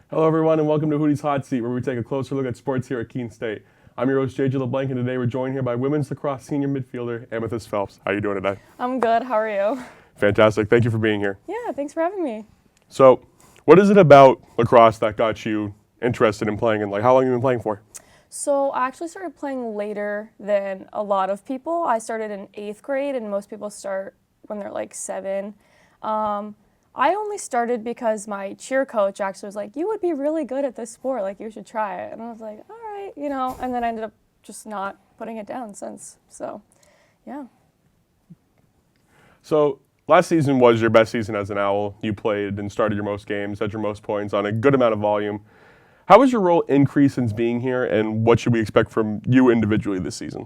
Hello everyone and welcome to Hootie's Hot Seat, where we take a closer look at sports here at Keene State. I'm your host JJ Leblanc, and today we're joined here by women's lacrosse senior midfielder Amethyst Phelps. How are you doing today? I'm good, how are you? Fantastic, thank you for being here. Yeah, thanks for having me. So, what is it about lacrosse that got you interested in playing, and like how long have you been playing for? So I actually started playing later than a lot of people. I started in 8th grade and most people start when they're like 7. I only started because my cheer coach actually was like, you would be really good at this sport, like you should try it. And I was like, all right, and then I ended up just not putting it down since, so yeah. So, last season was your best season as an Owl. You played and started your most games, had your most points on a good amount of volume. How has your role increased since being here, and what should we expect from you individually this season?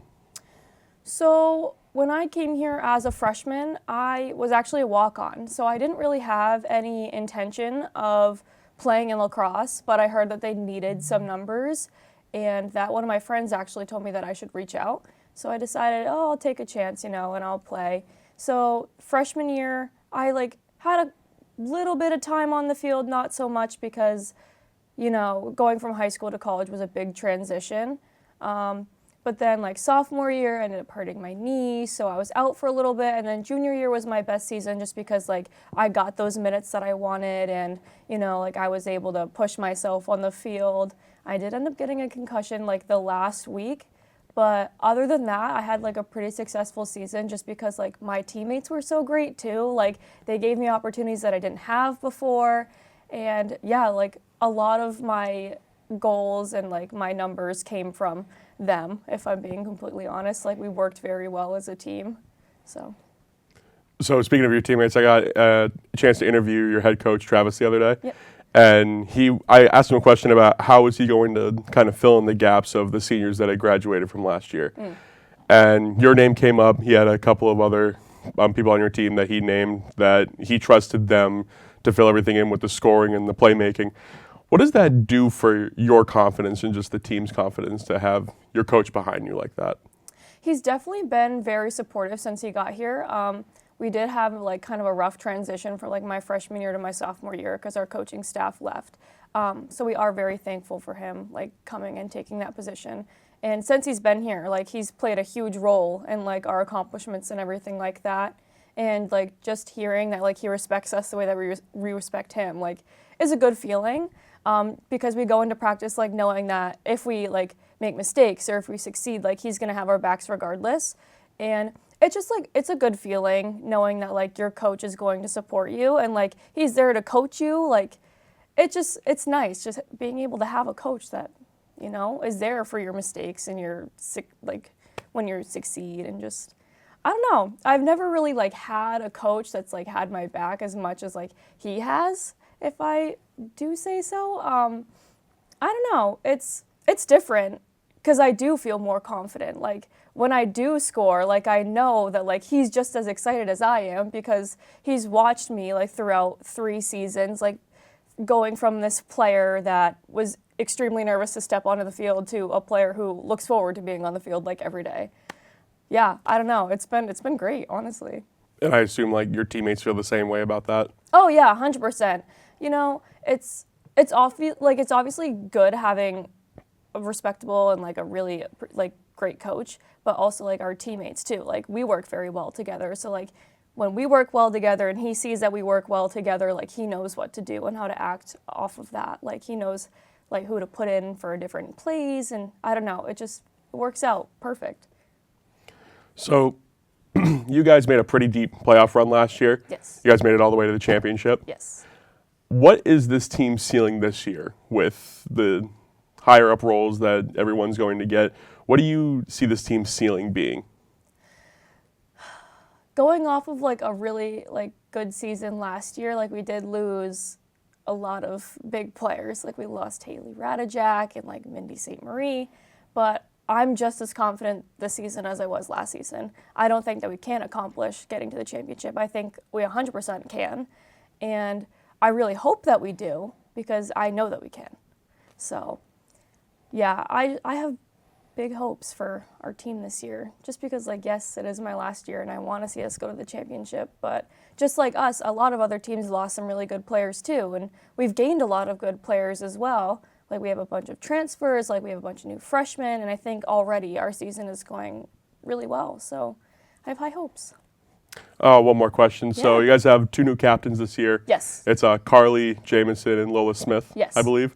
So when I came here as a freshman, I was actually a walk-on, so I didn't really have any intention of playing in lacrosse, but I heard that they needed some numbers, and that one of my friends actually told me that I should reach out. So I decided, I'll take a chance, and I'll play. So freshman year, I had a little bit of time on the field, not so much because, going from high school to college was a big transition. But then sophomore year, I ended up hurting my knee, so I was out for a little bit. And then junior year was my best season just because I got those minutes that I wanted, and I was able to push myself on the field. I did end up getting a concussion the last week, but other than that, I had a pretty successful season just because my teammates were so great too. They gave me opportunities that I didn't have before, and yeah, a lot of my goals and my numbers came from them, if I'm being completely honest. We worked very well as a team. So speaking of your teammates, I got a chance to interview your head coach Travis the other day. Yep. And I asked him a question about how is he going to kind of fill in the gaps of the seniors that had graduated from last year. And your name came up. He had a couple of other people on your team that he named that he trusted them to fill everything in with the scoring and the playmaking. What does that do for your confidence and just the team's confidence to have your coach behind you like that? He's definitely been very supportive since he got here. We did have kind of a rough transition for my freshman year to my sophomore year because our coaching staff left. So we are very thankful for him coming and taking that position. And since he's been here, he's played a huge role in our accomplishments and everything like that. And just hearing that he respects us the way that we respect him is a good feeling. Because we go into practice knowing that if we make mistakes or if we succeed, he's gonna have our backs regardless. And it's just it's a good feeling knowing that your coach is going to support you and he's there to coach you. It's nice just being able to have a coach that is there for your mistakes and your when you succeed. And just I don't know, I've never really had a coach that's had my back as much as he has, if I do say so. I don't know, it's different because I do feel more confident. When I do score, I know that he's just as excited as I am because he's watched me throughout 3 seasons, going from this player that was extremely nervous to step onto the field to a player who looks forward to being on the field every day. Yeah, I don't know, it's been great, honestly. And I assume your teammates feel the same way about that? Oh yeah, 100%. It's obviously good having a respectable and a really great coach, but also our teammates too. We work very well together. So when we work well together and he sees that we work well together, he knows what to do and how to act off of that. He knows who to put in for different plays, and I don't know, it works out perfect. So you guys made a pretty deep playoff run last year. Yes. You guys made it all the way to the championship. Yes. What is this team's ceiling this year with the higher up roles that everyone's going to get? What do you see this team's ceiling being? Going off of a really good season last year, we did lose a lot of big players. We lost Haley Radijak and Mindy St. Marie, but I'm just as confident this season as I was last season. I don't think that we can't accomplish getting to the championship. I think we 100% can, and I really hope that we do, because I know that we can. So, yeah, I have big hopes for our team this year, just because, like, yes, it is my last year and I want to see us go to the championship, but just like us, a lot of other teams lost some really good players too, and we've gained a lot of good players as well. Like, we have a bunch of transfers, like we have a bunch of new freshmen, and I think already our season is going really well, so I have high hopes. One more question. So Yeah. you guys have 2 new captains this year. Yes. It's Carly Jamison and Lola Smith, Yes. I believe.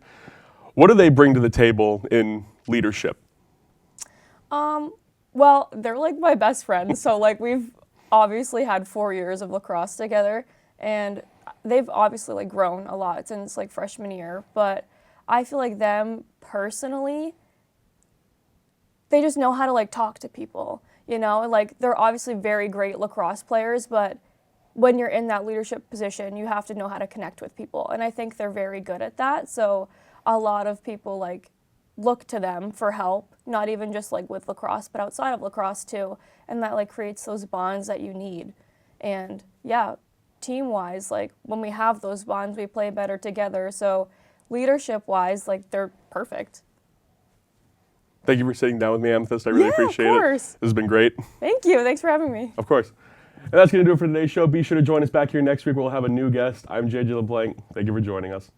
What do they bring to the table in leadership? Well, they're like my best friends, so like we've obviously had 4 years of lacrosse together, and they've obviously like grown a lot since like freshman year, but I feel like them personally, they just know how to like talk to people, you know, and like they're obviously very great lacrosse players, but when you're in that leadership position, you have to know how to connect with people, and I think they're very good at that. So a lot of people like look to them for help, not even just like with lacrosse, but outside of lacrosse too, and that like creates those bonds that you need. And yeah, team-wise, like when we have those bonds, we play better together. So leadership-wise, like they're perfect. Thank you for sitting down with me, Amethyst. I really appreciate of course. it. This has been great. Thank you. Thanks for having me. Of course. And that's going to do it for today's show. Be sure to join us back here next week. We'll have a new guest. I'm JJ Leblanc. Thank you for joining us.